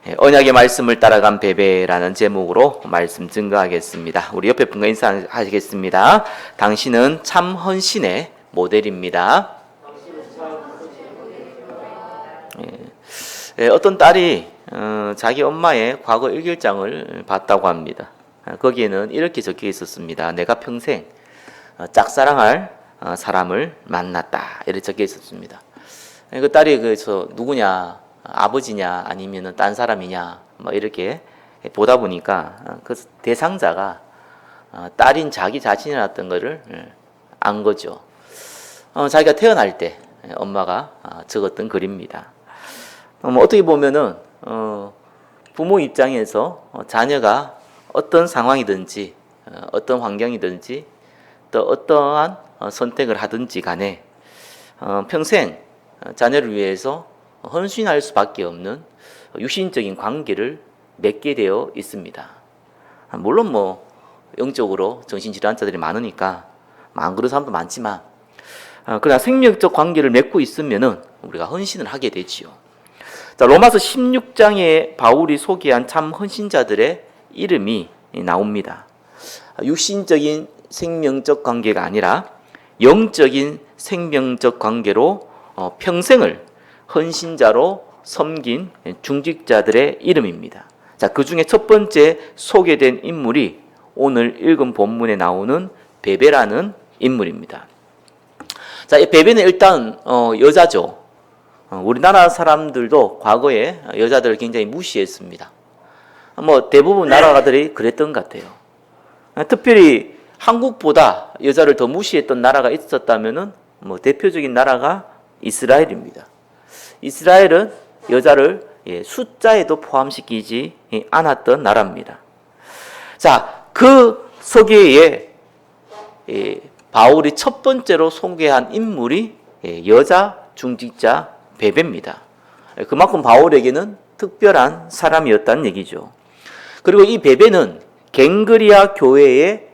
언약의 말씀을 따라간 베베라는 제목으로 말씀 증거하겠습니다. 우리 옆에 분과 인사하시겠습니다. 당신은 참 헌신의 모델입니다. 어떤 딸이 자기 엄마의 과거 일기장을 봤다고 합니다. 거기에는 이렇게 적혀 있었습니다. 내가 평생 짝사랑할 사람을 만났다. 이렇게 적혀 있었습니다. 그 딸이 그래서 누구냐? 아버지냐 아니면은 딴 사람이냐 뭐 이렇게 보다 보니까 그 대상자가 딸인 자기 자신이었던 것을 안 거죠. 자기가 태어날 때 엄마가 적었던 글입니다. 어떻게 보면은 부모 입장에서 자녀가 어떤 상황이든지 어떤 환경이든지 또 어떠한 선택을 하든지 간에 평생 자녀를 위해서 헌신할 수밖에 없는 육신적인 관계를 맺게 되어 있습니다. 물론 뭐 영적으로 정신질환자들이 많으니까 안 그런 사람도 많지만 그러나 생명적 관계를 맺고 있으면은 우리가 헌신을 하게 되지요. 자, 로마서 16장에 바울이 소개한 참 헌신자들의 이름이 나옵니다. 육신적인 생명적 관계가 아니라 영적인 생명적 관계로 평생을 헌신자로 섬긴 중직자들의 이름입니다. 자, 그 중에 첫 번째 소개된 인물이 오늘 읽은 본문에 나오는 베베라는 인물입니다. 자, 이 베베는 일단 여자죠. 우리나라 사람들도 과거에 여자들을 굉장히 무시했습니다. 뭐 대부분 나라들이 그랬던 것 같아요. 특별히 한국보다 여자를 더 무시했던 나라가 있었다면은 뭐 대표적인 나라가 이스라엘입니다. 이스라엘은 여자를 숫자에도 포함시키지 않았던 나라입니다. 자, 그 소개에 바울이 첫 번째로 소개한 인물이 여자 중직자 베베입니다. 그만큼 바울에게는 특별한 사람이었다는 얘기죠. 그리고 이 베베는 갱그리아 교회의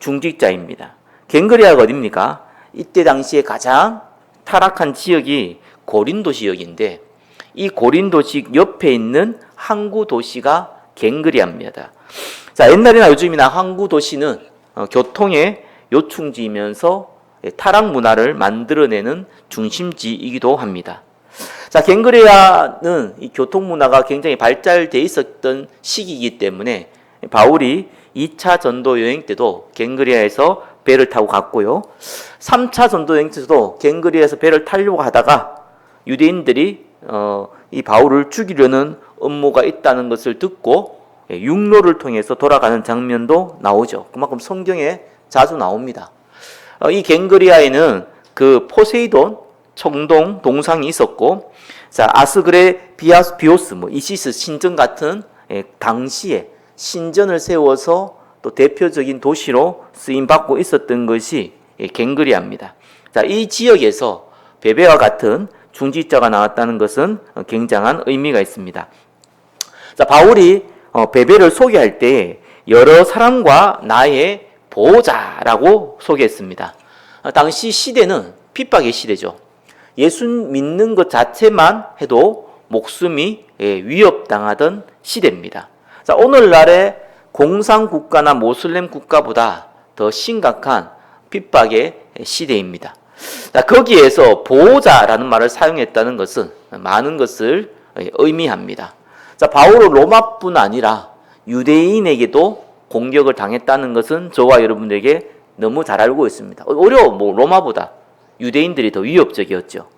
중직자입니다. 갱그리아가 어디입니까? 이때 당시에 가장 타락한 지역이 고린도 지역인데 이 고린도 지역 옆에 있는 항구 도시가 갱그리아입니다. 자, 옛날이나 요즘이나 항구 도시는 교통의 요충지이면서 타락 문화를 만들어내는 중심지이기도 합니다. 자, 갱그리아는 이 교통 문화가 굉장히 발달돼 있었던 시기이기 때문에 바울이 2차 전도 여행 때도 갱그리아에서 배를 타고 갔고요. 3차 전도 여행 때도 갱그리아에서 배를 타려고 하다가 유대인들이 이 바울을 죽이려는 음모가 있다는 것을 듣고 육로를 통해서 돌아가는 장면도 나오죠. 그만큼 성경에 자주 나옵니다. 이 갱그리아에는 그 포세이돈 청동 동상이 있었고, 자, 아스그레 비오스, 이시스 신전 같은 당시에 신전을 세워서 또 대표적인 도시로 쓰임 받고 있었던 것이 갱그리아입니다. 자, 이 지역에서 베베와 같은 중직자가 나왔다는 것은 굉장한 의미가 있습니다. 자, 바울이 베베를 소개할 때 여러 사람과 나의 보호자라고 소개했습니다. 당시 시대는 핍박의 시대죠. 예수 믿는 것 자체만 해도 목숨이 위협당하던 시대입니다. 자, 오늘날의 공산국가나 모슬렘 국가보다 더 심각한 핍박의 시대입니다. 자, 거기에서 보호자라는 말을 사용했다는 것은 많은 것을 의미합니다. 자, 바울은 로마뿐 아니라 유대인에게도 공격을 당했다는 것은 저와 여러분들에게 너무 잘 알고 있습니다. 오히려 로마보다 유대인들이 더 위협적이었죠.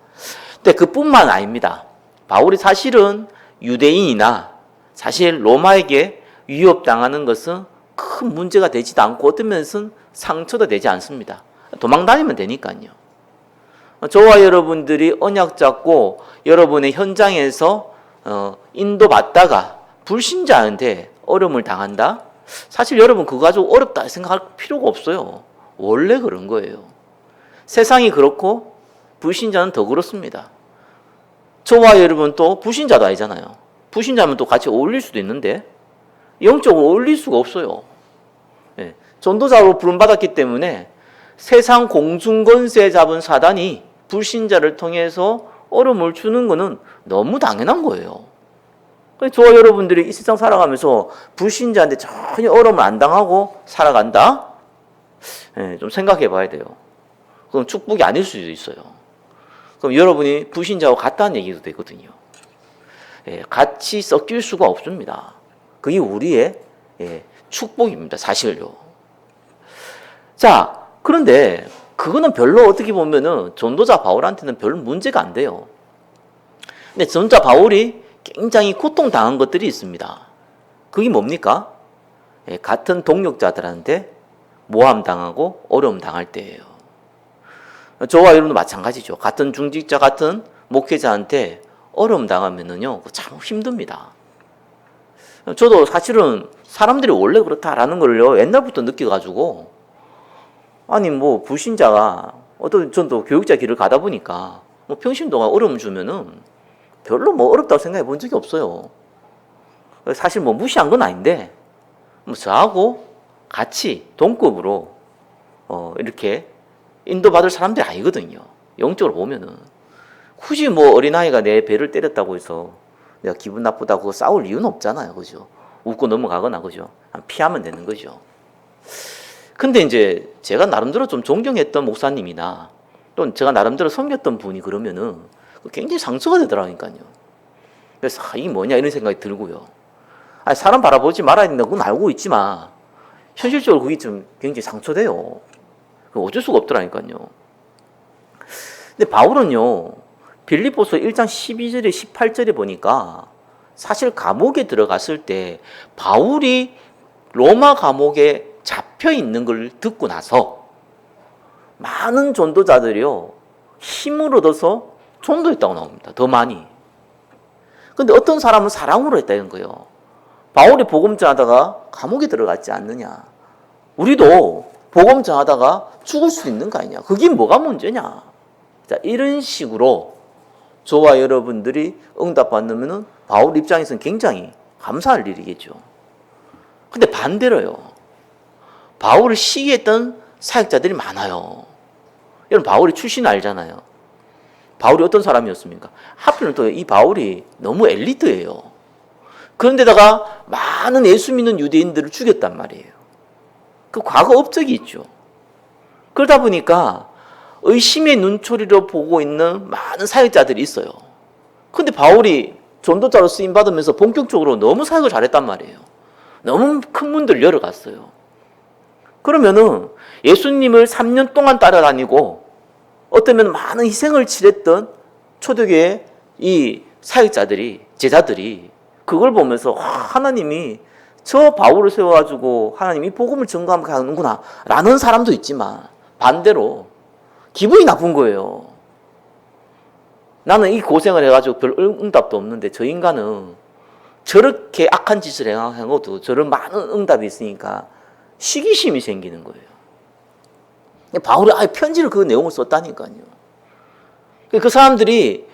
근데 그뿐만 아닙니다. 바울이 사실은 유대인이나 사실 로마에게 위협당하는 것은 큰 문제가 되지도 않고 어떤 면에서는 상처도 되지 않습니다. 도망 다니면 되니까요. 저와 여러분들이 언약 잡고 여러분의 현장에서 인도받다가 불신자한테 어려움을 당한다? 사실 여러분 그거 가지고 어렵다 생각할 필요가 없어요. 원래 그런 거예요. 세상이 그렇고 불신자는 더 그렇습니다. 저와 여러분 또 불신자도 아니잖아요. 불신자면 또 같이 어울릴 수도 있는데 영적으로 어울릴 수가 없어요. 전도자로 부름받았기 때문에 세상 공중권세 잡은 사단이 불신자를 통해서 어려움을 주는 것은 너무 당연한 거예요. 저와 여러분들이 이 세상 살아가면서 불신자한테 전혀 어려움을 안 당하고 살아간다? 예, 좀 생각해 봐야 돼요. 그럼 축복이 아닐 수도 있어요. 그럼 여러분이 불신자와 같다는 얘기도 되거든요. 예, 같이 섞일 수가 없습니다. 그게 우리의 축복입니다. 사실요. 자, 그런데 그거는 별로 어떻게 보면은 전도자 바울한테는 별 문제가 안 돼요. 근데 전도자 바울이 굉장히 고통당한 것들이 있습니다. 그게 뭡니까? 같은 동역자들한테 모함당하고 어려움 당할 때예요. 저와 여러분도 마찬가지죠. 같은 중직자, 같은 목회자한테 어려움 당하면은요, 참 힘듭니다. 저도 사실은 사람들이 원래 그렇다라는 걸요, 옛날부터 느껴가지고, 아니, 뭐, 불신자가, 전도 교육자 길을 가다 보니까, 뭐, 평신 동안 어려움 주면은, 별로 뭐 어렵다고 생각해 본 적이 없어요. 사실 뭐 무시한 건 아닌데, 뭐, 저하고 같이 동급으로, 이렇게 인도받을 사람들이 아니거든요. 영적으로 보면은. 굳이 뭐 어린아이가 내 배를 때렸다고 해서 내가 기분 나쁘다고 싸울 이유는 없잖아요. 그죠? 웃고 넘어가거나, 그죠? 피하면 되는 거죠. 근데 이제 제가 나름대로 좀 존경했던 목사님이나 또 제가 나름대로 섬겼던 분이 그러면은 굉장히 상처가 되더라니까요. 그래서 이게 뭐냐 이런 생각이 들고요. 아니, 사람 바라보지 말아야 된다고 그건 알고 있지만 현실적으로 그게 좀 굉장히 상처돼요. 어쩔 수가 없더라니까요. 근데 바울은요, 빌립보서 1장 12절에 18절에 보니까 사실 감옥에 들어갔을 때 바울이 로마 감옥에 잡혀 있는 걸 듣고 나서 많은 전도자들이요, 힘을 얻어서 전도했다고 나옵니다. 더 많이. 근데 어떤 사람은 사랑으로 했다는 거예요. 바울이 복음 전하다가 감옥에 들어갔지 않느냐. 우리도 복음 전하다가 죽을 수 있는 거 아니냐. 그게 뭐가 문제냐. 자, 이런 식으로 저와 여러분들이 응답받으면 바울 입장에서는 굉장히 감사할 일이겠죠. 근데 반대로요, 바울을 시기했던 사역자들이 많아요. 여러분, 바울이 출신 알잖아요. 바울이 어떤 사람이었습니까? 하필은 또 이 바울이 너무 엘리트예요. 그런데다가 많은 예수 믿는 유대인들을 죽였단 말이에요. 그 과거 업적이 있죠. 그러다 보니까 의심의 눈초리로 보고 있는 많은 사역자들이 있어요. 근데 바울이 전도자로 쓰임받으면서 본격적으로 너무 사역을 잘했단 말이에요. 너무 큰 문들을 열어갔어요. 그러면은 예수님을 3년 동안 따라다니고 어쩌면 많은 희생을 치렀던 초대교회 이 사역자들이, 제자들이 그걸 보면서 하나님이 저 바울을 세워가지고 하나님이 복음을 증거하는구나 라는 사람도 있지만 반대로 기분이 나쁜 거예요. 나는 이 고생을 해가지고 별 응답도 없는데 저 인간은 저렇게 악한 짓을 행하고도 저런 많은 응답이 있으니까 시기심이 생기는 거예요. 바울이 아예 편지를 그 내용을 썼다니까요. 그 사람들이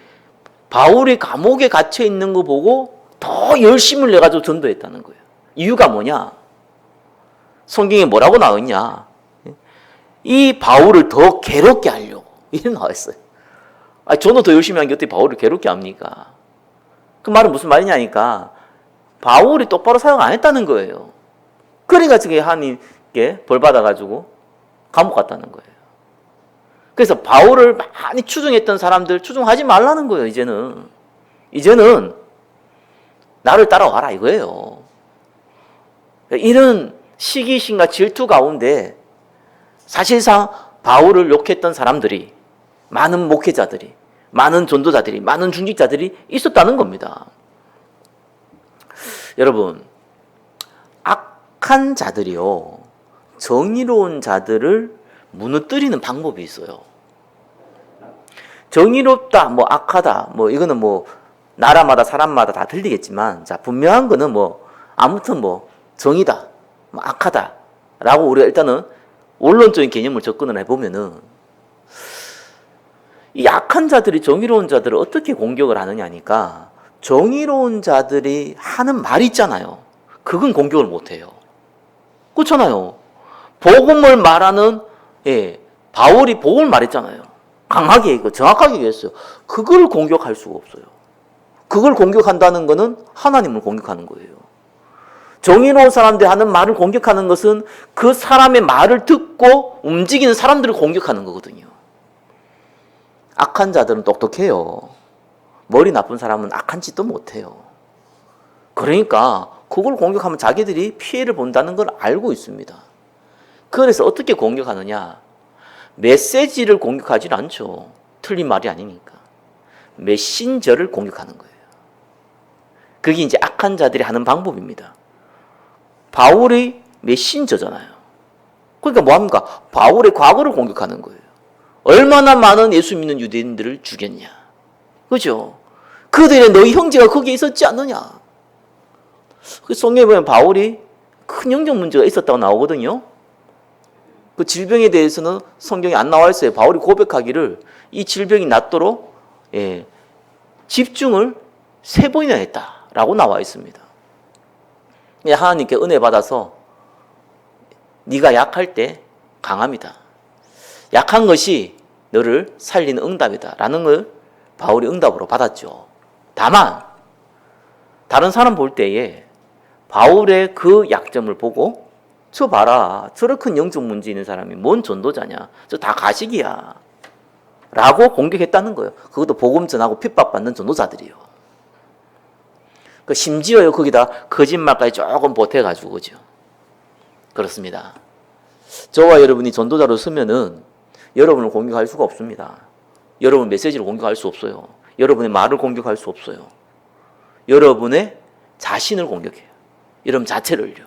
바울이 감옥에 갇혀 있는 거 보고 더 열심을 내가지고 전도했다는 거예요. 이유가 뭐냐? 성경에 뭐라고 나왔냐? 이 바울을 더 괴롭게 하려고 이렇게 나와있어요. 아니, 저는 더 열심히 한 게 어떻게 바울을 괴롭게 합니까? 그 말은 무슨 말이냐니까 바울이 똑바로 사역 안 했다는 거예요. 그러니까 지금 하나님께 벌 받아가지고 감옥 갔다는 거예요. 그래서 바울을 많이 추종했던 사람들 추종하지 말라는 거예요. 이제는 나를 따라와라 이거예요. 이런 시기심과 질투 가운데 사실상 바울을 욕했던 사람들이, 많은 목회자들이, 많은 전도자들이, 많은 중직자들이 있었다는 겁니다. 여러분, 악한 자들이요, 정의로운 자들을 무너뜨리는 방법이 있어요. 정의롭다, 뭐 악하다, 뭐 이거는 뭐 나라마다 사람마다 다 틀리겠지만, 자, 분명한 거는 뭐 아무튼 뭐 정의다, 뭐 악하다라고 우리가 일단은 원론적인 개념을 접근을 해보면은 이 악한 자들이 정의로운 자들을 어떻게 공격을 하느냐니까 정의로운 자들이 하는 말이 있잖아요. 그건 공격을 못해요. 그렇잖아요. 복음을 말하는 바울이 복음을 말했잖아요. 강하게 정확하게 얘기했어요. 그걸 공격할 수가 없어요. 그걸 공격한다는 것은 하나님을 공격하는 거예요. 정의로운 사람들이 하는 말을 공격하는 것은 그 사람의 말을 듣고 움직이는 사람들을 공격하는 거거든요. 악한 자들은 똑똑해요. 머리 나쁜 사람은 악한 짓도 못해요. 그러니까 그걸 공격하면 자기들이 피해를 본다는 걸 알고 있습니다. 그래서 어떻게 공격하느냐? 메시지를 공격하지는 않죠. 틀린 말이 아니니까. 메신저를 공격하는 거예요. 그게 이제 악한 자들이 하는 방법입니다. 바울이 메신저잖아요. 그러니까 뭐합니까? 바울의 과거를 공격하는 거예요. 얼마나 많은 예수 믿는 유대인들을 죽였냐. 그죠? 그들의 너희 형제가 거기에 있었지 않느냐. 그 성경에 보면 바울이 큰 영적 문제가 있었다고 나오거든요. 그 질병에 대해서는 성경에 안 나와 있어요. 바울이 고백하기를 이 질병이 낫도록 집중을 3번이나 했다라고 나와 있습니다. 하나님께 은혜 받아서 네가 약할 때 강함이다. 약한 것이 너를 살리는 응답이다. 라는 걸 바울이 응답으로 받았죠. 다만 다른 사람 볼 때에 바울의 그 약점을 보고 저 봐라. 저렇게 큰 영적 문제 있는 사람이 뭔 전도자냐. 저 다 가식이야. 라고 공격했다는 거예요. 그것도 복음 전하고 핍박받는 전도자들이요. 심지어요, 거기다 거짓말까지 조금 보태가지고, 그죠? 그렇습니다. 저와 여러분이 전도자로 서면은 여러분을 공격할 수가 없습니다. 여러분 메시지를 공격할 수 없어요. 여러분의 말을 공격할 수 없어요. 여러분의 자신을 공격해요. 여러분 자체를요.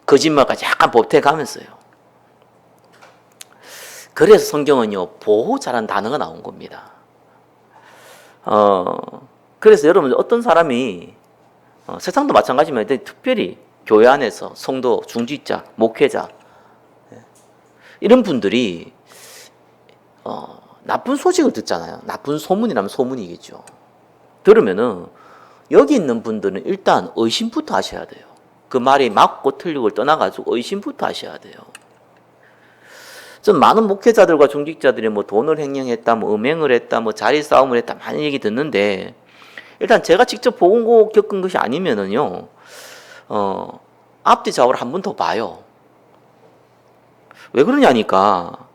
거짓말까지 약간 보태가면서요. 그래서 성경은요, 보호자라는 단어가 나온 겁니다. 그래서 여러분 어떤 사람이 세상도 마찬가지지만 특별히 교회 안에서 성도, 중직자, 목회자 이런 분들이 나쁜 소식을 듣잖아요. 나쁜 소문이라면 소문이겠죠. 들으면은 여기 있는 분들은 일단 의심부터 하셔야 돼요. 그 말이 맞고 틀리고를 떠나가지고 의심부터 하셔야 돼요. 좀 많은 목회자들과 중직자들이 뭐 돈을 횡령했다, 뭐 음행을 했다, 뭐 자리 싸움을 했다 많은 얘기 듣는데 일단 제가 직접 보고 겪은 것이 아니면은요, 앞뒤 좌우를 한 번 더 봐요. 왜 그러냐니까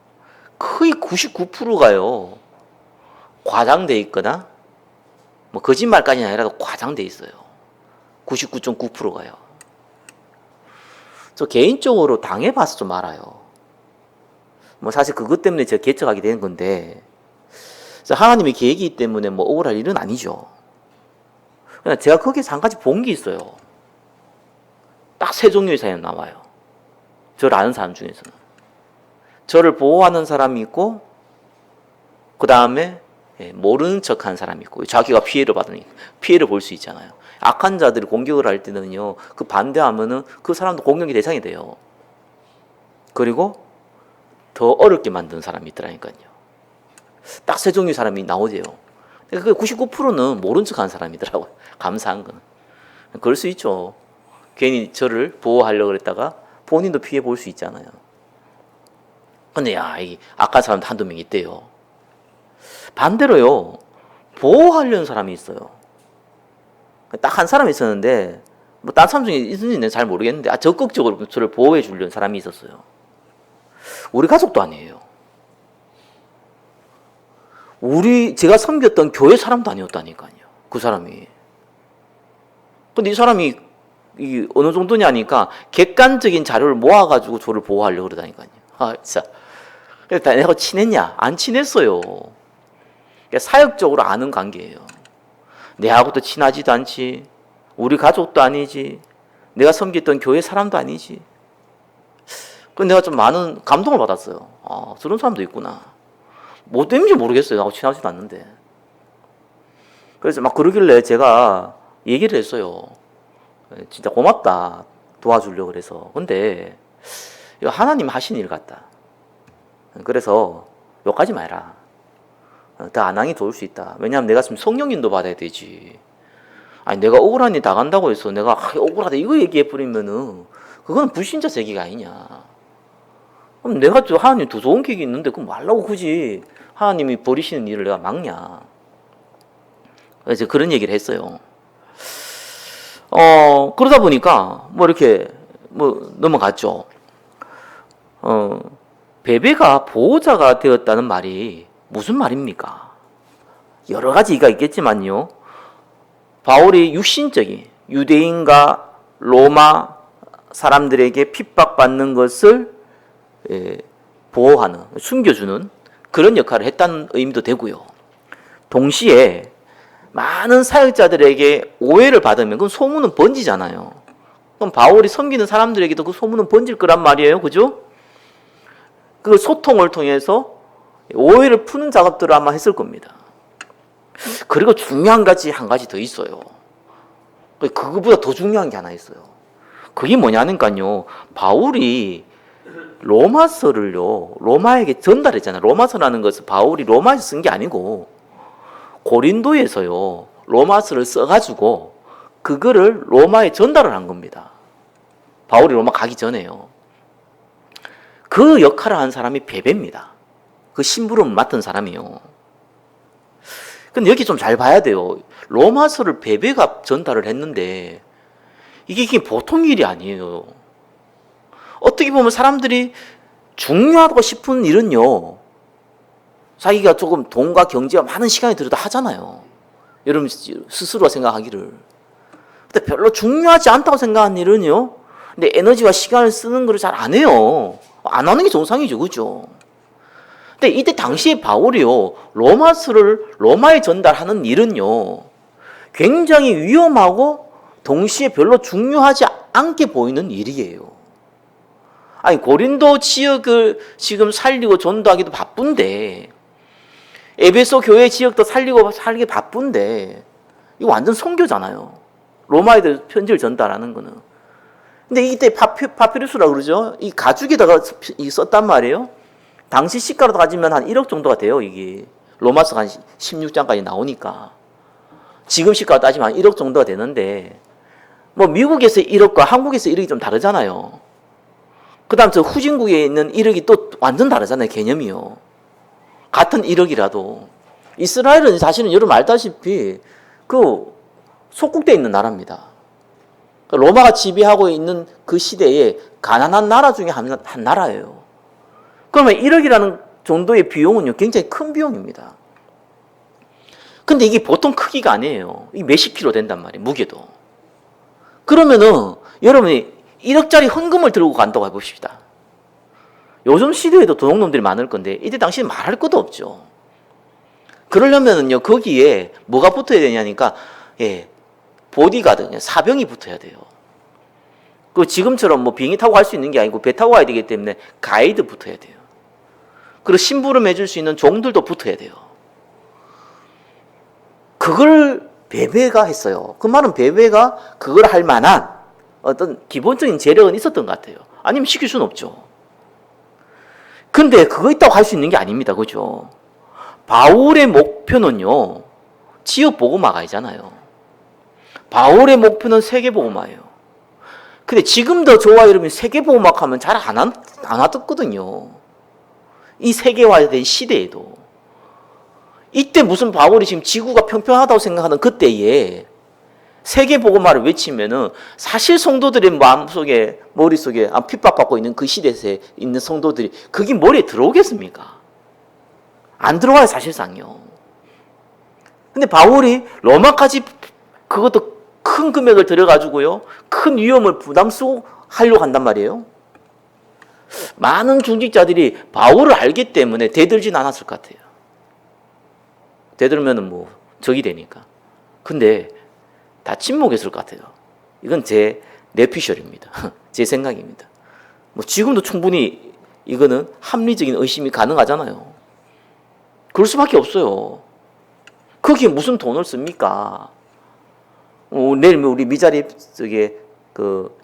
거의 99%가요 과장돼 있거나 뭐 거짓말까지는 아니라도 과장돼 있어요. 99.9%가요. 저 개인적으로 당해봐서 좀 알아요. 뭐 사실 그것 때문에 제가 개척하게 된 건데 하나님의 계획이기 때문에 뭐 억울할 일은 아니죠. 그냥 제가 거기서 한 가지 본 게 있어요. 딱 3종류의 사연이 나와요. 저를 아는 사람 중에서는. 저를 보호하는 사람이 있고 그 다음에 모르는 척하는 사람이 있고 자기가 피해를 받으니까 피해를 볼 수 있잖아요. 악한 자들이 공격을 할 때는요, 그 반대하면은 그 사람도 공격의 대상이 돼요. 그리고 더 어렵게 만드는 사람이 있더라니까요. 딱 3종류의 사람이 나오죠. 그 99%는 모른 척하는 사람이더라고요. 감사한 건. 그럴 수 있죠. 괜히 저를 보호하려고 그랬다가 본인도 피해 볼 수 있잖아요. 근데 이 악한 사람도 한두 명 있대요. 반대로요, 보호하려는 사람이 있어요. 딱 한 사람이 있었는데 뭐 딴 사람 중에 있는지는 잘 모르겠는데 적극적으로 저를 보호해 주려는 사람이 있었어요. 우리 가족도 아니에요. 제가 섬겼던 교회 사람도 아니었다니까요. 그 사람이. 근데 이 사람이 어느 정도냐니까 객관적인 자료를 모아가지고 저를 보호하려고 그러다니까요. 진짜. 그러니까 내가 친했냐? 안 친했어요. 그러니까 사역적으로 아는 관계예요. 내하고도 친하지도 않지. 우리 가족도 아니지. 내가 섬겼던 교회 사람도 아니지. 그래서 내가 좀 많은 감동을 받았어요. 저런 사람도 있구나. 뭐 때문인지 모르겠어요. 나하고 친하지도 않는데. 그래서 막 그러길래 제가 얘기를 했어요. 진짜 고맙다. 도와주려고 그래서. 근데 이거 하나님 하신 일 같다. 그래서 욕하지 마라. 더 안황이 도울 수 있다. 왜냐하면 내가 지금 성령인도 받아야 되지. 아니 내가 억울한 일 당한다고 해서 내가 억울하다 이거 얘기해버리면은 그건 불신자 세계가 아니냐. 그럼 내가 또 하나님 더 좋은 계획이 있는데 그럼 말라고 굳이 하나님이 버리시는 일을 내가 막냐. 그래서 그런 얘기를 했어요. 그러다 보니까 뭐 이렇게 뭐 넘어갔죠. 베베가 보호자가 되었다는 말이 무슨 말입니까? 여러 가지가 있겠지만요. 바울이 육신적인 유대인과 로마 사람들에게 핍박받는 것을 보호하는, 숨겨주는 그런 역할을 했다는 의미도 되고요. 동시에 많은 사역자들에게 오해를 받으면 그건 소문은 번지잖아요. 그럼 바울이 섬기는 사람들에게도 그 소문은 번질 거란 말이에요. 그죠? 그 소통을 통해서 오해를 푸는 작업들을 아마 했을 겁니다. 그리고 중요한 가지 한 가지 더 있어요. 그거보다 더 중요한 게 하나 있어요. 그게 뭐냐니까요. 바울이 로마서를요, 로마에게 전달했잖아요. 로마서라는 것은 바울이 로마에서 쓴 게 아니고 고린도에서요, 로마서를 써가지고 그거를 로마에 전달을 한 겁니다. 바울이 로마 가기 전에요. 그 역할을 한 사람이 베베입니다. 그 심부름을 맡은 사람이요. 근데 여기 좀 잘 봐야 돼요. 로마서를 베베가 전달을 했는데 이게 보통 일이 아니에요. 어떻게 보면 사람들이 중요하고 싶은 일은요, 자기가 조금 돈과 경제가 많은 시간이 들어도 하잖아요. 여러분 스스로 생각하기를. 근데 별로 중요하지 않다고 생각하는 일은요, 근데 에너지와 시간을 쓰는 걸 잘 안 해요. 안 하는 게 정상이죠. 그죠? 근데 이때 당시에 바울이요, 로마서를 로마에 전달하는 일은요, 굉장히 위험하고 동시에 별로 중요하지 않게 보이는 일이에요. 아니, 고린도 지역을 지금 살리고 전도하기도 바쁜데, 에베소 교회 지역도 살기 바쁜데, 이거 완전 선교잖아요. 로마에들 편지를 전달하는 거는. 근데 이때 파피루스라고 그러죠. 이 가죽에다가 썼단 말이에요. 당시 시가로 따지면 한 1억 정도가 돼요, 이게. 로마서 한 16장까지 나오니까. 지금 시가로 따지면 한 1억 정도가 되는데, 뭐 미국에서 1억과 한국에서 1억이 좀 다르잖아요. 그 다음 저 후진국에 있는 1억이 또 완전 다르잖아요, 개념이요. 같은 1억이라도. 이스라엘은 사실은 여러분 알다시피 그 속국되어 있는 나라입니다. 로마가 지배하고 있는 그 시대에 가난한 나라 중에 한 나라예요. 그러면 1억이라는 정도의 비용은요, 굉장히 큰 비용입니다. 근데 이게 보통 크기가 아니에요. 이 몇십 킬로 된단 말이에요, 무게도. 그러면은 여러분이 1억짜리 헌금을 들고 간다고 해봅시다. 요즘 시대에도 도둑놈들이 많을 건데 이때 당시에 말할 것도 없죠. 그러려면은요, 거기에 뭐가 붙어야 되냐니까, 보디가드, 사병이 붙어야 돼요. 그 지금처럼 뭐 비행기 타고 갈 수 있는 게 아니고 배 타고 가야 되기 때문에 가이드 붙어야 돼요. 그리고 심부름 해줄 수 있는 종들도 붙어야 돼요. 그걸 베베가 했어요. 그 말은 베베가 그걸 할 만한 어떤 기본적인 재력은 있었던 것 같아요. 아니면 시킬 수는 없죠. 근데 그거 있다고 할 수 있는 게 아닙니다. 그죠? 바울의 목표는요, 지역 복음화가 아니잖아요. 바울의 목표는 세계 복음화예요. 근데 지금 더 좋아 이러면 세계 복음화 하면 잘 안 와듣거든요. 이 세계화된 시대에도. 이때 무슨 바울이 지금 지구가 평평하다고 생각하는 그때에 세계 복음화를 외치면은 사실 성도들의 마음속에, 머릿속에 핍박받고 있는 그 시대에 있는 성도들이 그게 머리에 들어오겠습니까? 안 들어와요, 사실상요. 근데 바울이 로마까지 그것도 큰 금액을 들여가지고요, 큰 위험을 부담스러워 하려고 한단 말이에요. 많은 중직자들이 바울을 알기 때문에 대들진 않았을 것 같아요. 대들면은 뭐 적이 되니까. 근데 다 침묵했을 것 같아요. 이건 제 내피셜입니다. 제 생각입니다. 뭐 지금도 충분히 이거는 합리적인 의심이 가능하잖아요. 그럴 수밖에 없어요. 거기에 무슨 돈을 씁니까? 내일 우리 미자립 쪽에 그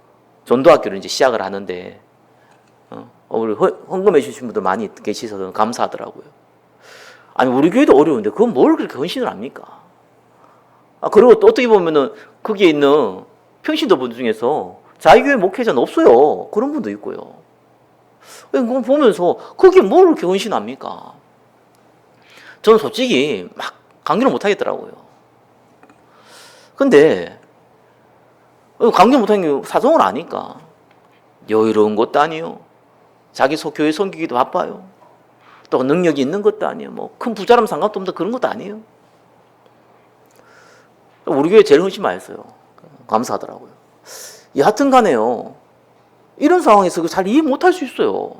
전도학교를 이제 시작을 하는데, 우리 헌금해 주신 분들 많이 계시셔서 감사하더라고요. 아니, 우리 교회도 어려운데 그건 뭘 그렇게 헌신을 합니까? 그리고 또 어떻게 보면은 거기에 있는 평신도 분들 중에서 자기 교회 목회자는 없어요. 그런 분도 있고요. 그거 보면서 거기에 뭘 그렇게 헌신합니까? 저는 솔직히 막 강요를 못 하겠더라고요. 근데 강경 못하는 게 사정을 아니까 여유로운 것도 아니요. 자기 교회 섬기기도 바빠요. 또 능력이 있는 것도 아니에요. 뭐 큰 부자라면 상관도 없는 그런 것도 아니에요. 우리 교회 제일 헌신 많이 했어요. 감사하더라고요. 여하튼 간에요. 이런 상황에서 잘 이해 못할 수 있어요.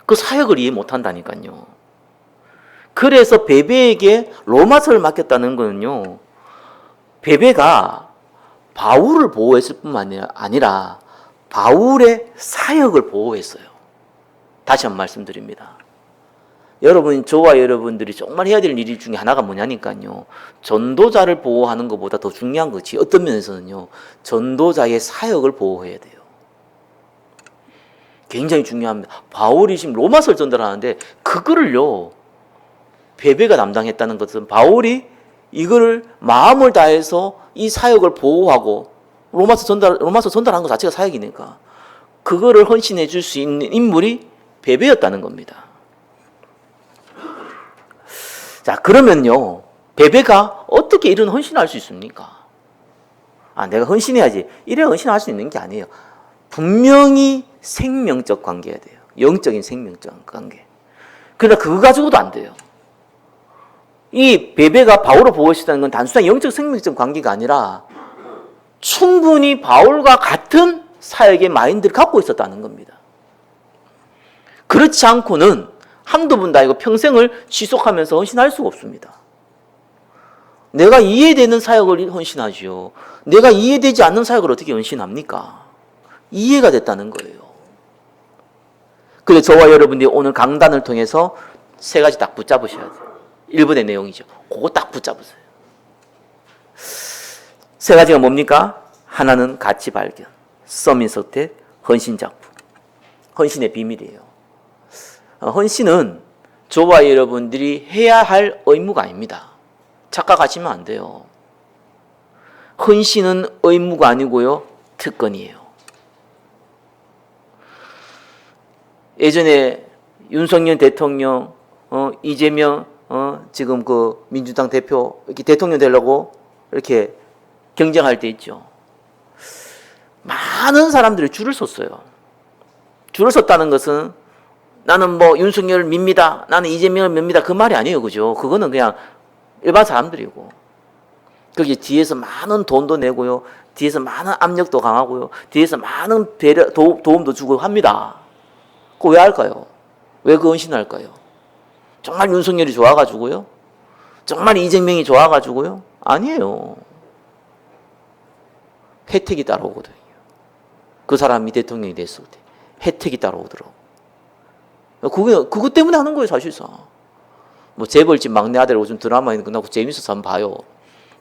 그 사역을 이해 못한다니까요. 그래서 베베에게 로마서를 맡겼다는 거는요. 베베가 바울을 보호했을 뿐만 아니라 바울의 사역을 보호했어요. 다시 한번 말씀드립니다. 여러분, 저와 여러분들이 정말 해야 될 일 중에 하나가 뭐냐니까요. 전도자를 보호하는 것보다 더 중요한 것이 어떤 면에서는요. 전도자의 사역을 보호해야 돼요. 굉장히 중요합니다. 바울이 지금 로마서를 전달하는데 그거를요. 베베가 담당했다는 것은 바울이 이거를 마음을 다해서 이 사역을 보호하고 로마서 전달한 것 자체가 사역이니까 그거를 헌신해 줄 수 있는 인물이 베베였다는 겁니다. 자, 그러면요. 베베가 어떻게 이런 헌신을 할 수 있습니까? 내가 헌신해야지. 이래 헌신할 수 있는 게 아니에요. 분명히 생명적 관계야 돼요. 영적인 생명적 관계. 그러나 그거 가지고도 안 돼요. 이 베베가 바울을 보호했다는 건 단순한 영적 생명적 관계가 아니라 충분히 바울과 같은 사역의 마인드를 갖고 있었다는 겁니다. 그렇지 않고는 한두 번 다 이거 평생을 지속하면서 헌신할 수가 없습니다. 내가 이해되는 사역을 헌신하지요. 내가 이해되지 않는 사역을 어떻게 헌신합니까? 이해가 됐다는 거예요. 그래서 저와 여러분들이 오늘 강단을 통해서 세 가지 딱 붙잡으셔야 돼요. 1번의 내용이죠. 그거 딱 붙잡으세요. 세 가지가 뭡니까? 하나는 가치 발견, 서밋 선택, 헌신 작품. 헌신의 비밀이에요. 헌신은 저와 여러분들이 해야 할 의무가 아닙니다. 착각하시면 안 돼요. 헌신은 의무가 아니고요, 특권이에요. 예전에 윤석열 대통령, 이재명, 지금 그 민주당 대표 이렇게 대통령 되려고 이렇게 경쟁할 때 있죠. 많은 사람들이 줄을 섰어요. 줄을 섰다는 것은 나는 뭐 윤석열을 밉니다. 나는 이재명을 밉니다. 그 말이 아니에요. 그죠? 그거는 그냥 일반 사람들이고. 거기 뒤에서 많은 돈도 내고요. 뒤에서 많은 압력도 강하고요. 뒤에서 많은 도움도 주고 합니다. 그거 왜 할까요? 왜 그 헌신할까요? 정말 윤석열이 좋아가지고요? 정말 이재명이 좋아가지고요? 아니에요. 혜택이 따라오거든요. 그 사람이 대통령이 됐을 때 혜택이 따라오더라고. 그것 때문에 하는 거예요, 사실상. 뭐 재벌집 막내 아들 요즘 드라마에 끝나고 재밌어서 한번 봐요.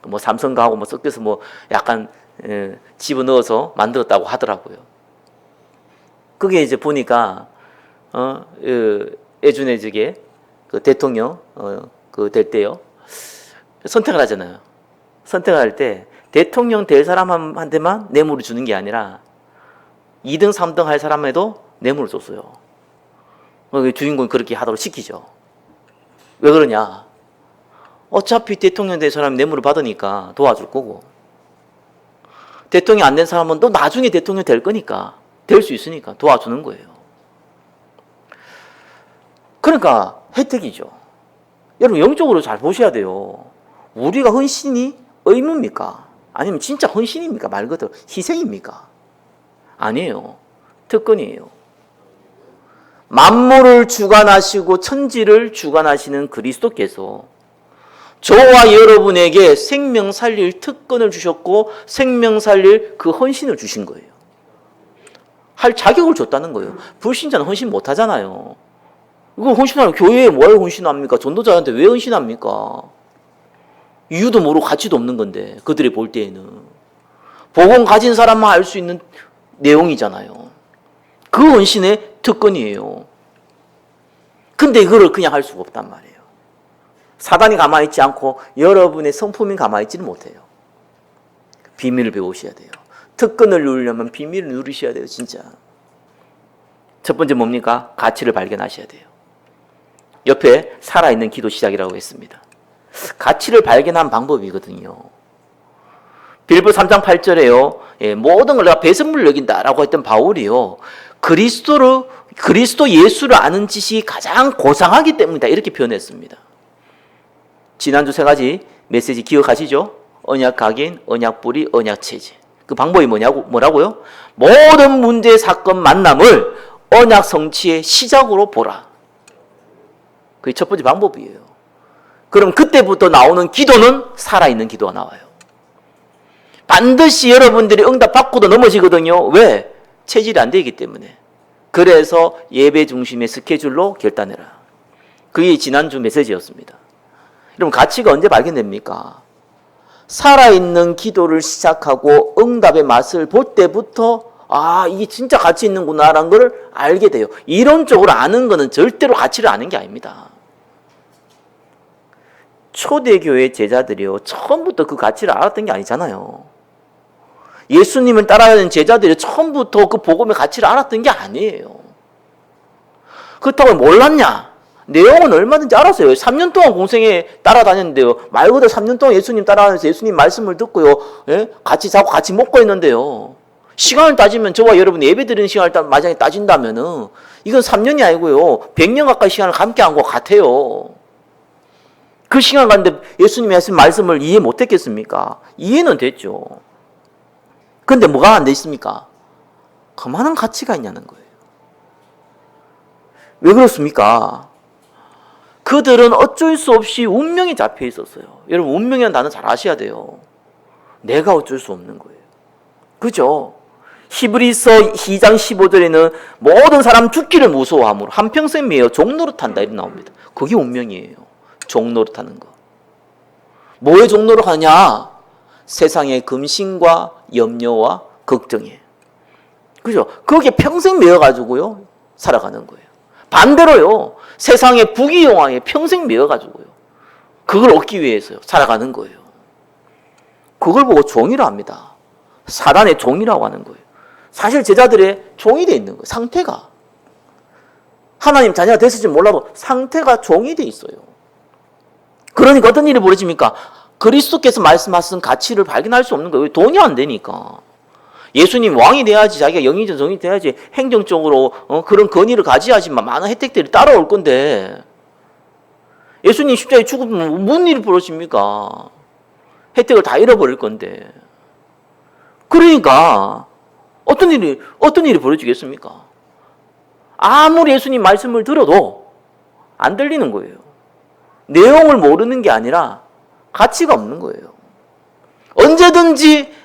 뭐 삼성가하고 뭐 섞여서 뭐 약간 집어넣어서 만들었다고 하더라고요. 그게 이제 보니까 예전에 저게 그 대통령 그 될 때요. 선택을 하잖아요. 선택을 할 때 대통령 될 사람한테만 뇌물을 주는 게 아니라 2등, 3등 할 사람에도 뇌물을 줬어요. 주인공이 그렇게 하도록 시키죠. 왜 그러냐? 어차피 대통령 된 사람이 뇌물을 받으니까 도와줄 거고, 대통령 안 된 사람은 또 나중에 대통령 될 거니까, 될 수 있으니까 도와주는 거예요. 그러니까 혜택이죠. 여러분 영적으로 잘 보셔야 돼요. 우리가 헌신이 의무입니까? 아니면 진짜 헌신입니까? 말 그대로 희생입니까? 아니에요. 특권이에요. 만물을 주관하시고 천지를 주관하시는 그리스도께서 저와 여러분에게 생명 살릴 특권을 주셨고 생명 살릴 그 헌신을 주신 거예요. 할 자격을 줬다는 거예요. 불신자는 헌신 못 하잖아요. 이거 헌신하면 교회에 뭘 헌신합니까? 전도자한테 왜 헌신합니까? 이유도 모르고 가치도 없는 건데 그들이 볼 때에는 복음 가진 사람만 알 수 있는 내용이잖아요. 그 헌신의 특권이에요. 근데 이거를 그냥 할 수가 없단 말이에요. 사단이 가만히 있지 않고 여러분의 성품이 가만히 있지는 못해요. 비밀을 배우셔야 돼요. 특권을 누리려면 비밀을 누리셔야 돼요. 진짜. 첫 번째 뭡니까? 가치를 발견하셔야 돼요. 옆에 살아있는 기도 시작이라고 했습니다. 가치를 발견한 방법이거든요. 빌보 3장 8절에요. 모든 걸 내가 배설물 여긴다라고 했던 바울이요. 그리스도 예수를 아는 지식이 가장 고상하기 때문이다. 이렇게 표현했습니다. 지난주 세 가지 메시지 기억하시죠? 언약 각인, 언약 뿌리, 언약 체제. 그 방법이 뭐라고요? 모든 문제, 사건, 만남을 언약 성취의 시작으로 보라. 그게 첫 번째 방법이에요. 그럼 그때부터 나오는 기도는 살아있는 기도가 나와요. 반드시 여러분들이 응답 받고도 넘어지거든요. 왜? 체질이 안 되기 때문에. 그래서 예배 중심의 스케줄로 결단해라. 그게 지난주 메시지였습니다. 여러분, 가치가 언제 발견됩니까? 살아있는 기도를 시작하고 응답의 맛을 볼 때부터 이게 진짜 가치 있는구나라는 걸 알게 돼요. 이론적으로 아는 거는 절대로 가치를 아는 게 아닙니다. 초대교회 제자들이요, 처음부터 그 가치를 알았던 게 아니잖아요. 예수님을 따라가는 제자들이 처음부터 그 복음의 가치를 알았던 게 아니에요. 그렇다고 몰랐냐? 내용은 얼마든지 알았어요. 3년 동안 공생에 따라다녔는데요. 말 그대로 3년 동안 예수님 따라다니면서 예수님 말씀을 듣고요. 같이 자고 같이 먹고 있는데요. 시간을 따지면 저와 여러분이 예배 드리는 시간을 만약에 따진다면은 이건 3년이 아니고요. 100년 가까이 시간을 함께 한 것 같아요. 그 시간 가운데 예수님이 하신 말씀을 이해 못했겠습니까? 이해는 됐죠. 근데 뭐가 안 돼 있습니까? 그만한 가치가 있냐는 거예요. 왜 그렇습니까? 그들은 어쩔 수 없이 운명에 잡혀 있었어요. 여러분, 운명이라는 단어 잘 아셔야 돼요. 내가 어쩔 수 없는 거예요. 그죠? 히브리서 2장 15절에는 모든 사람 죽기를 무서워함으로 한평생 매여 종노릇한다 이렇게 나옵니다. 그게 운명이에요. 종노릇하는 거. 뭐에 종노릇하냐? 세상의 금신과 염려와 걱정에. 그죠? 거기에 평생 매여가지고요 살아가는 거예요. 반대로요, 세상의 부귀영화에 평생 매여가지고요 그걸 얻기 위해서요 살아가는 거예요. 그걸 보고 종이라 합니다. 사단의 종이라고 하는 거예요. 사실 제자들의 종이 돼 있는 거예요. 상태가. 하나님 자녀가 됐을지 몰라도 상태가 종이 돼 있어요. 그러니까 어떤 일이 벌어집니까? 그리스도께서 말씀하신 가치를 발견할 수 없는 거예요. 돈이 안 되니까. 예수님 왕이 돼야지, 자기가 영의정 정이 돼야지 행정적으로 그런 권위를 가져야지만 많은 혜택들이 따라올 건데, 예수님 십자가에 죽으면 무슨 일이 벌어집니까? 혜택을 다 잃어버릴 건데. 그러니까 어떤 일이 벌어지겠습니까? 아무리 예수님 말씀을 들어도 안 들리는 거예요. 내용을 모르는 게 아니라 가치가 없는 거예요. 언제든지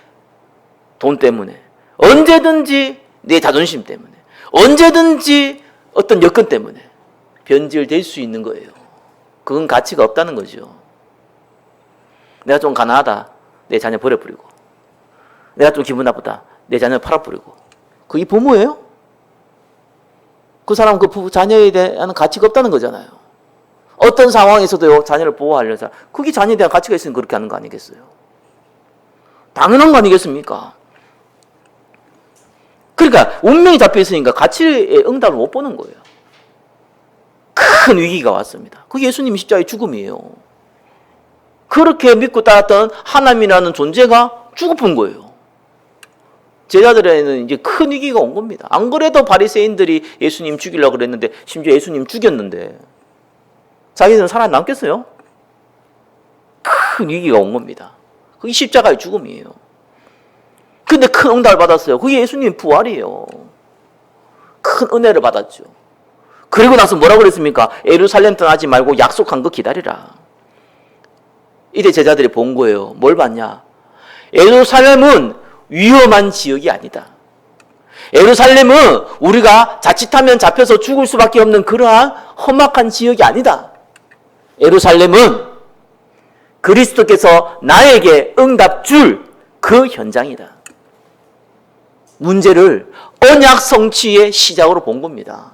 돈 때문에, 언제든지 내 자존심 때문에, 언제든지 어떤 여건 때문에 변질될 수 있는 거예요. 그건 가치가 없다는 거죠. 내가 좀 가난하다, 내 자녀 버려버리고, 내가 좀 기분 나쁘다, 내 자녀 팔아버리고. 그게 부모예요? 그 사람은 그 자녀에 대한 가치가 없다는 거잖아요. 어떤 상황에서도요 자녀를 보호하려는 사람, 그게 자녀에 대한 가치가 있으면 그렇게 하는 거 아니겠어요? 당연한 거 아니겠습니까? 그러니까 운명이 잡혀 있으니까 가치의 응답을 못 보는 거예요. 큰 위기가 왔습니다. 그게 예수님의 십자가의 죽음이에요. 그렇게 믿고 따랐던 하나님이라는 존재가 죽어본 거예요. 제자들에는 이제 큰 위기가 온 겁니다. 안 그래도 바리새인들이 예수님 죽이려고 그랬는데, 심지어 예수님 죽였는데 자기들은 살아남겠어요? 큰 위기가 온 겁니다. 그게 십자가의 죽음이에요. 근데 큰 응답을 받았어요. 그게 예수님의 부활이에요. 큰 은혜를 받았죠. 그리고 나서 뭐라고 그랬습니까? 예루살렘 떠나지 말고 약속한 거 기다리라. 이때 제자들이 본 거예요. 뭘 봤냐? 예루살렘은 위험한 지역이 아니다. 예루살렘은 우리가 자칫하면 잡혀서 죽을 수밖에 없는 그러한 험악한 지역이 아니다. 예루살렘은 그리스도께서 나에게 응답 줄 그 현장이다. 문제를 언약 성취의 시작으로 본 겁니다.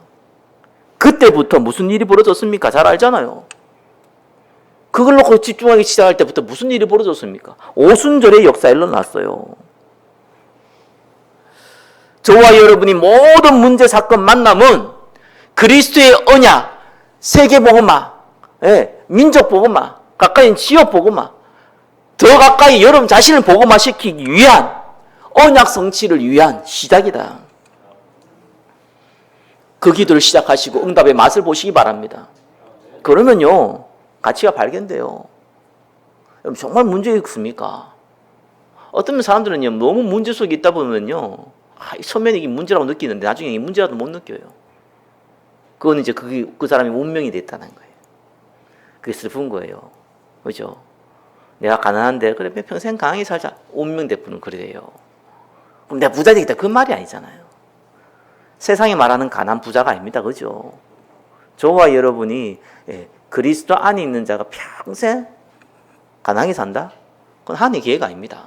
그때부터 무슨 일이 벌어졌습니까? 잘 알잖아요. 그걸 놓고 집중하기 시작할 때부터 무슨 일이 벌어졌습니까? 오순절의 역사가 일어났어요. 저와 여러분이 모든 문제, 사건, 만남은 그리스도의 언약, 세계복음화, 민족복음화, 가까이 지역복음화, 더 가까이 여러분 자신을 복음화시키기 위한 언약 성취를 위한 시작이다. 그 기도를 시작하시고 응답의 맛을 보시기 바랍니다. 그러면요 가치가 발견돼요. 여러분 정말 문제 있습니까? 어떤 사람들은요 너무 문제 속에 있다 보면요 처음에는 이게 문제라고 느끼는데 나중에 이게 문제라도 못 느껴요. 그건 이제 그 사람이 운명이 됐다는 거예요. 그게 슬픈 거예요. 그죠? 내가 가난한데 그래 평생 강하게 살자. 운명 대표는 그래요. 그럼 내가 부자 되겠다 그 말이 아니잖아요. 세상이 말하는 가난 부자가 아닙니다. 그죠? 저와 여러분이 그리스도 안에 있는 자가 평생 가난하게 산다? 그건 하나님의 계획이 아닙니다.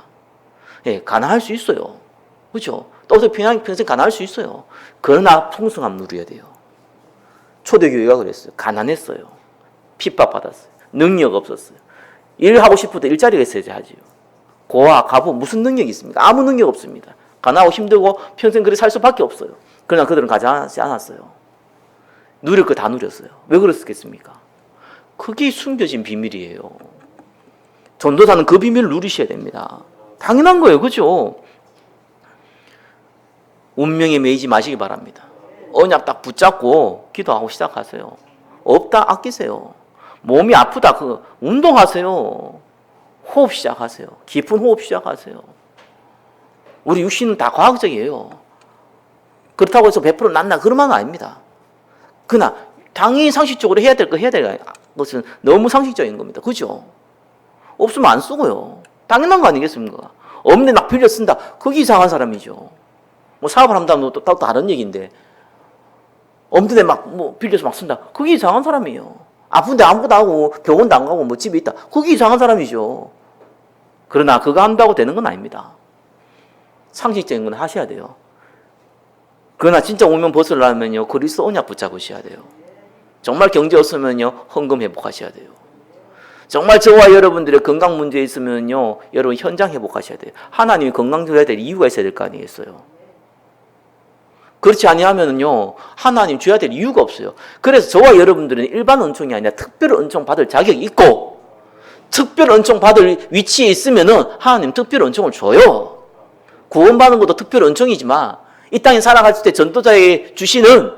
가난할 수 있어요. 그죠? 또 평생 가난할 수 있어요. 그러나 풍성함 누려야 돼요. 초대교회가 그랬어요. 가난했어요. 핍박받았어요. 능력 없었어요. 일하고 싶을 때 일자리가 있어야지 하지요. 고아, 가부 무슨 능력이 있습니까? 아무 능력 없습니다. 가난하고 힘들고 평생 그렇게 살 수밖에 없어요. 그러나 그들은 가지 않았어요. 누릴 거 다 누렸어요. 왜 그랬겠습니까? 그게 숨겨진 비밀이에요. 전도사는 그 비밀을 누리셔야 됩니다. 당연한 거예요. 그죠? 운명에 매이지 마시기 바랍니다. 언약 딱 붙잡고 기도하고 시작하세요. 없다 아끼세요. 몸이 아프다 운동하세요. 호흡 시작하세요. 깊은 호흡 시작하세요. 우리 육신은 다 과학적이에요. 그렇다고 해서 100% 낫나 그런 건 아닙니다. 그러나 당연히 상식적으로 해야 될 것은 너무 상식적인 겁니다. 그죠? 없으면 안 쓰고요. 당연한 거 아니겠습니까? 없는데 막 빌려 쓴다. 그게 이상한 사람이죠. 뭐 사업을 한다면 또 다른 얘기인데 없는데 막 빌려서 막 쓴다. 그게 이상한 사람이에요. 아픈데 아무것도 안 하고 병원도 안 가고 집에 있다. 그게 이상한 사람이죠. 그러나 그거 한다고 되는 건 아닙니다. 상식적인 건 하셔야 돼요. 그러나 진짜 운명 벗으려면요 그리스도 언약 붙잡으셔야 돼요. 정말 경제 없으면요 헌금 회복하셔야 돼요. 정말 저와 여러분들의 건강 문제 있으면요 여러분 현장 회복하셔야 돼요. 하나님이 건강 줘야 될 이유가 있어야 될 거 아니겠어요? 그렇지 아니하면요 하나님 줘야 될 이유가 없어요. 그래서 저와 여러분들은 일반 은총이 아니라 특별 은총 받을 자격이 있고 특별 은총 받을 위치에 있으면은 하나님 특별 은총을 줘요. 구원받는 것도 특별 은총이지만 이 땅에 살아갈 때 전도자에게 주시는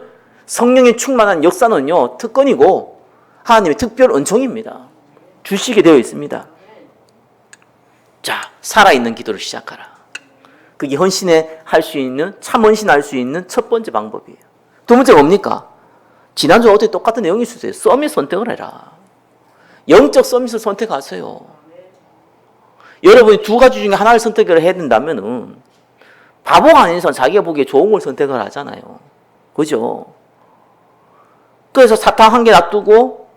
성령의 충만한 역사는요 특권이고 하나님의 특별 은총입니다. 주시게 되어 있습니다. 자, 살아있는 기도를 시작하라. 그게 헌신에 할 수 있는, 참 헌신할 수 있는 첫 번째 방법이에요. 두 번째가 뭡니까? 지난주와 어떻게 똑같은 내용이 있었어요. 서밋 선택을 해라. 영적 서밋을 선택하세요. 여러분이 두 가지 중에 하나를 선택을 해야 된다면은 바보가 아닌 이상 자기가 보기에 좋은 걸 선택을 하잖아요. 그죠? 그래서 사탕 한 개 놔두고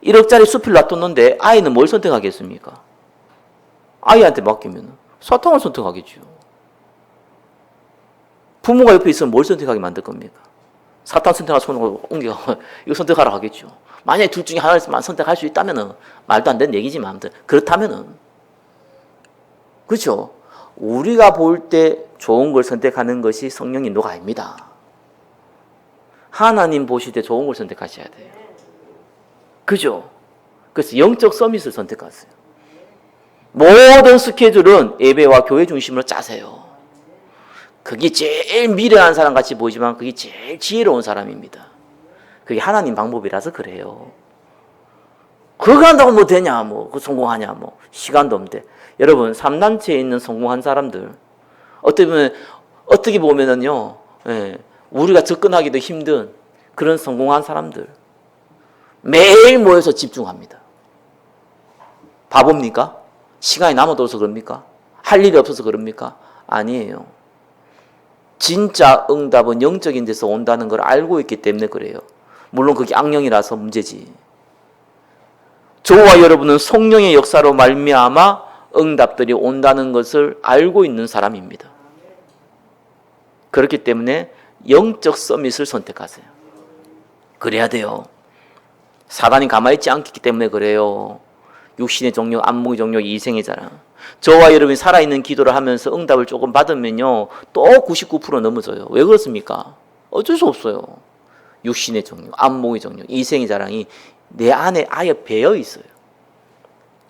1억짜리 수필 놔뒀는데 아이는 뭘 선택하겠습니까? 아이한테 맡기면 사탕을 선택하겠죠. 부모가 옆에 있으면 뭘 선택하게 만들 겁니까? 사탕 선택할 손으로 옮겨가고 이거 선택하라 하겠죠. 만약에 둘 중에 하나를 선택할 수 있다면 말도 안 되는 얘기지만 아무튼 그렇다면은 그렇죠. 우리가 볼 때 좋은 걸 선택하는 것이 성령 인도가 아닙니다. 하나님 보실 때 좋은 걸 선택하셔야 돼요. 그죠? 그래서 영적 서밋을 선택하세요. 모든 스케줄은 예배와 교회 중심으로 짜세요. 그게 제일 미련한 사람 같이 보이지만 그게 제일 지혜로운 사람입니다. 그게 하나님 방법이라서 그래요. 그거 한다고 뭐 되냐, 성공하냐, 시간도 없는데. 여러분, 3단체에 있는 성공한 사람들, 어떻게 보면은요, 우리가 접근하기도 힘든 그런 성공한 사람들, 매일 모여서 집중합니다. 바보입니까? 시간이 남아도서 그럽니까? 할 일이 없어서 그럽니까? 아니에요. 진짜 응답은 영적인 데서 온다는 걸 알고 있기 때문에 그래요. 물론 그게 악령이라서 문제지. 저와 여러분은 성령의 역사로 말미암아 응답들이 온다는 것을 알고 있는 사람입니다. 그렇기 때문에 영적 서밋을 선택하세요. 그래야 돼요. 사단이 가만히 있지 않기 때문에 그래요. 육신의 종력, 안목의 종력, 이생의 자랑. 저와 여러분이 살아있는 기도를 하면서 응답을 조금 받으면요 또 99% 넘어져요. 왜 그렇습니까? 어쩔 수 없어요. 육신의 종력, 안목의 종력, 이생의 자랑이 내 안에 아예 배어 있어요.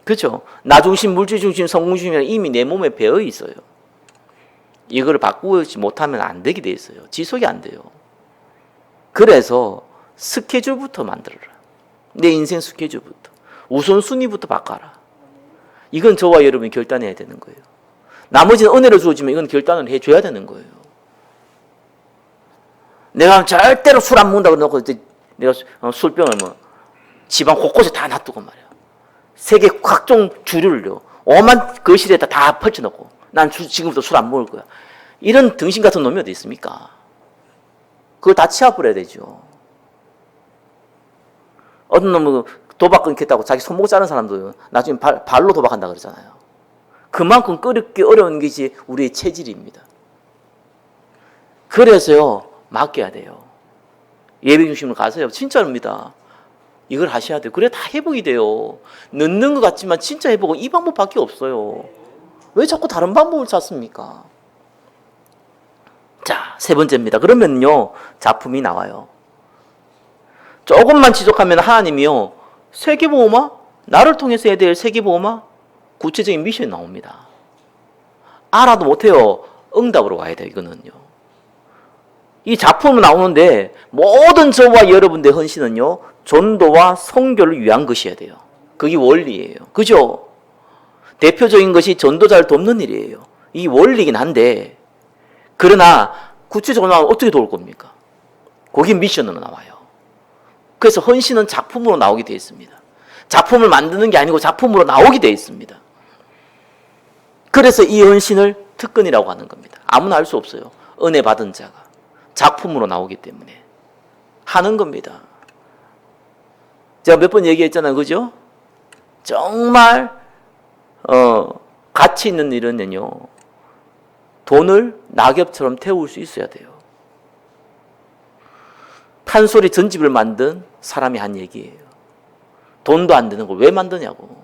그렇죠? 나 중심, 물질 중심, 성공 중심이 이미 내 몸에 배어 있어요. 이걸 바꾸지 못하면 안 되게 돼 있어요. 지속이 안 돼요. 그래서 스케줄부터 만들어라. 내 인생 스케줄부터. 우선순위부터 바꿔라. 이건 저와 여러분이 결단해야 되는 거예요. 나머지는 은혜로 주어지면 이건 결단을 해줘야 되는 거예요. 내가 절대로 술 안 먹는다고 놓고 내가 술병을 집안 곳곳에 다 놔두고 말이야. 세계 각종 주류를요. 오만 거실에다 다 펼쳐놓고 난 지금부터 술 안 먹을 거야. 이런 등신 같은 놈이 어디 있습니까? 그걸 다 치워버려야 되죠. 어떤 놈은 도박 끊겠다고 자기 손목 자른 사람도 나중에 발로 도박한다 그러잖아요. 그만큼 끊기 어려운 것이 우리의 체질입니다. 그래서요, 맡겨야 돼요. 예배 중심으로 가세요. 진짜입니다. 이걸 하셔야 돼요. 그래 다 회복이 돼요. 늦는 것 같지만 진짜 회복은 이 방법밖에 없어요. 왜 자꾸 다른 방법을 찾습니까? 자, 세 번째입니다. 그러면요, 작품이 나와요. 조금만 지속하면 하나님이요, 세계보호마? 나를 통해서 해야 될 세계보호마? 구체적인 미션이 나옵니다. 알아도 못해요. 응답으로 와야 돼요, 이거는요. 이 작품은 나오는데 모든 저와 여러분들의 헌신은요, 전도와 선교를 위한 것이어야 돼요. 그게 원리예요. 그죠? 대표적인 것이 전도자를 돕는 일이에요. 이 원리긴 한데, 그러나 구체적으로 나오면 어떻게 도울 겁니까? 거기 미션으로 나와요. 그래서 헌신은 작품으로 나오게 되어 있습니다. 작품을 만드는 게 아니고 작품으로 나오게 되어 있습니다. 그래서 이 헌신을 특권이라고 하는 겁니다. 아무나 할 수 없어요. 은혜 받은 자가 작품으로 나오기 때문에 하는 겁니다. 제가 몇 번 얘기했잖아요. 그죠? 정말 가치 있는 일은요, 돈을 낙엽처럼 태울 수 있어야 돼요. 판소리 전집을 만든 사람이 한 얘기예요. 돈도 안 되는 걸 왜 만드냐고.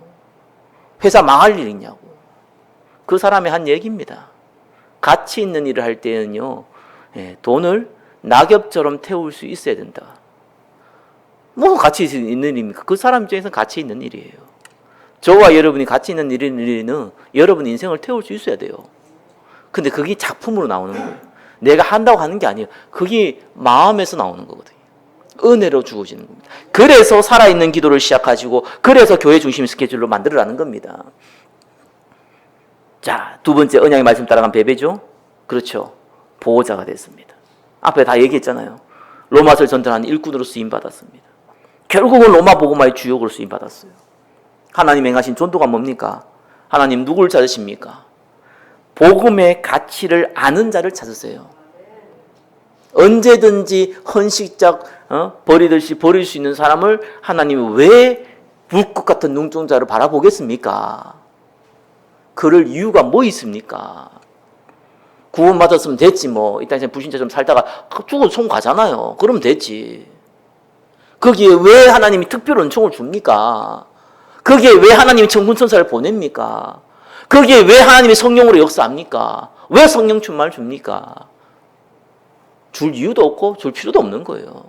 회사 망할 일 있냐고. 그 사람이 한 얘기입니다. 가치 있는 일을 할 때는요, 돈을 낙엽처럼 태울 수 있어야 된다. 뭐 가치 있는 일입니까? 그 사람 입장에서는 가치 있는 일이에요. 저와 여러분이 가치 있는 일은 여러분 인생을 태울 수 있어야 돼요. 근데 그게 작품으로 나오는 거예요. 내가 한다고 하는 게 아니에요. 그게 마음에서 나오는 거거든요. 은혜로 주어지는 겁니다. 그래서 살아있는 기도를 시작하시고, 그래서 교회 중심 스케줄로 만들어라는 겁니다. 자, 두 번째 언약의 말씀 따라간 베베죠? 그렇죠. 보호자가 됐습니다. 앞에 다 얘기했잖아요. 로마서를 전달하는 일꾼으로 쓰임받았습니다. 결국은 로마 복음화의 주역으로 쓰임받았어요. 하나님 행하신 전도가 뭡니까? 하나님 누구를 찾으십니까? 복음의 가치를 아는 자를 찾으세요. 언제든지 헌식작 버리듯이 버릴 수 있는 사람을 하나님이 왜 불꽃 같은 눈동자를 바라보겠습니까? 그럴 이유가 뭐 있습니까? 구원받았으면 됐지 뭐. 이 땅에서 불신자처럼 살다가 죽어도 총 가잖아요. 그러면 됐지. 거기에 왜 하나님이 특별 은총을 줍니까? 거기에 왜 하나님이 천군천사를 보냅니까? 거기에 왜 하나님이 성령으로 역사합니까? 왜 성령 충만을 줍니까? 줄 이유도 없고 줄 필요도 없는 거예요.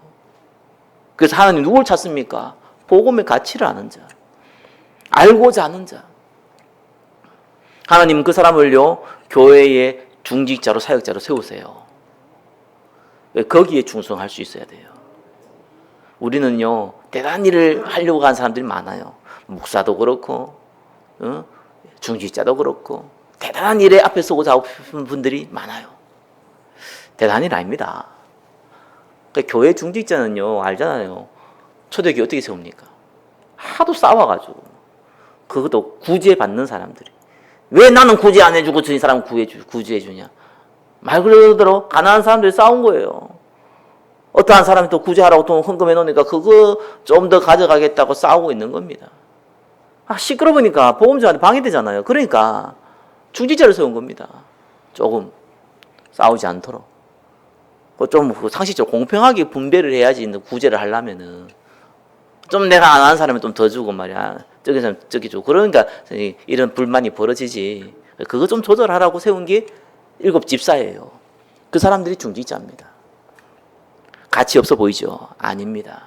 그래서 하나님 누굴 찾습니까? 복음의 가치를 아는 자, 알고자 하는 자. 하나님은 그 사람을요, 교회의 중직자로 사역자로 세우세요. 왜? 거기에 충성할 수 있어야 돼요. 우리는요, 대단한 일을 하려고 하는 사람들이 많아요. 목사도 그렇고, 중직자도 그렇고, 대단한 일에 앞에 서고자 하고 싶은 분들이 많아요. 대단한 일 아닙니다. 그러니까 교회 중직자는요, 알잖아요. 초대교회 어떻게 세웁니까? 하도 싸워가지고. 그것도 구제받는 사람들이. 왜 나는 구제 안 해주고 저 사람은 구제해주냐? 말 그대로 가난한 사람들이 싸운 거예요. 어떠한 사람이 또 구제하라고 돈 헌금해 놓으니까 그거 좀 더 가져가겠다고 싸우고 있는 겁니다. 시끄러우니까 보험자한테 방해되잖아요. 그러니까 중직자를 세운 겁니다. 조금 싸우지 않도록. 좀 상식적으로 공평하게 분배를 해야지 구제를 하려면은. 좀 내가 안 하는 사람은 좀 더 주고 말이야. 저기 사람 저기 주고. 그러니까 이런 불만이 벌어지지. 그거 좀 조절하라고 세운 게 7 집사예요. 그 사람들이 중직자입니다. 가치 없어 보이죠? 아닙니다.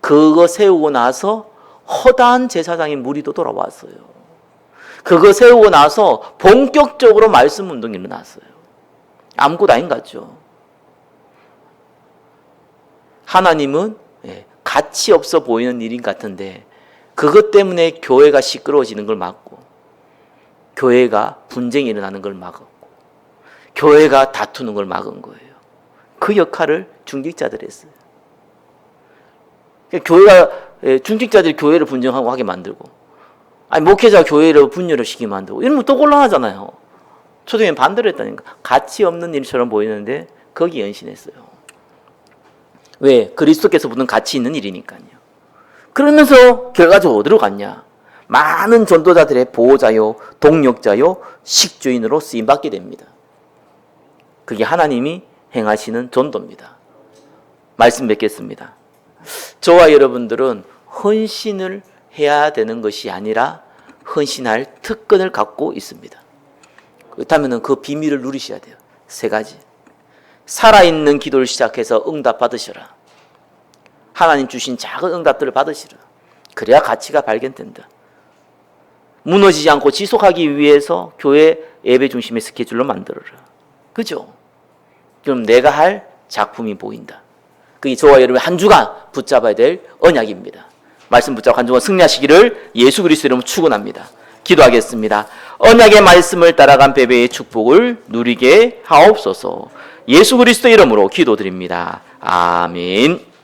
그거 세우고 나서 허다한 제사장의 무리도 돌아왔어요. 그거 세우고 나서 본격적으로 말씀 운동이 일어났어요. 아무것도 아닌 것 같죠. 하나님은 가치 없어 보이는 일인 같은데 그것 때문에 교회가 시끄러워지는 걸 막고 교회가 분쟁이 일어나는 걸 막았고 교회가 다투는 걸 막은 거예요. 그 역할을 중직자들이 했어요. 교회가 중직자들이 교회를 분쟁하고 하게 만들고 목회자 교회를 분열을 시키게 만들고 이러면 또 곤란하잖아요. 초대교회는 반대로 했다니까. 가치 없는 일처럼 보이는데 거기 연신했어요. 왜? 그리스도께서 부른 가치 있는 일이니까요. 그러면서 결과적으로 어디로 갔냐? 많은 전도자들의 보호자요, 동력자요, 식주인으로 쓰임받게 됩니다. 그게 하나님이 행하시는 전도입니다. 말씀 뵙겠습니다. 저와 여러분들은 헌신을 해야 되는 것이 아니라 헌신할 특권을 갖고 있습니다. 그렇다면 그 비밀을 누리셔야 돼요. 3가지. 살아있는 기도를 시작해서 응답 받으셔라. 하나님 주신 작은 응답들을 받으시라. 그래야 가치가 발견된다. 무너지지 않고 지속하기 위해서 교회 예배 중심의 스케줄로 만들어라. 그죠? 그럼 내가 할 작품이 보인다. 그게 저와 여러분 한 주간 붙잡아야 될 언약입니다. 말씀 붙잡고 한 주간 승리하시기를 예수 그리스도 이름으로 축원합니다. 기도하겠습니다. 언약의 말씀을 따라간 베베의 축복을 누리게 하옵소서. 예수 그리스도 이름으로 기도드립니다. 아멘.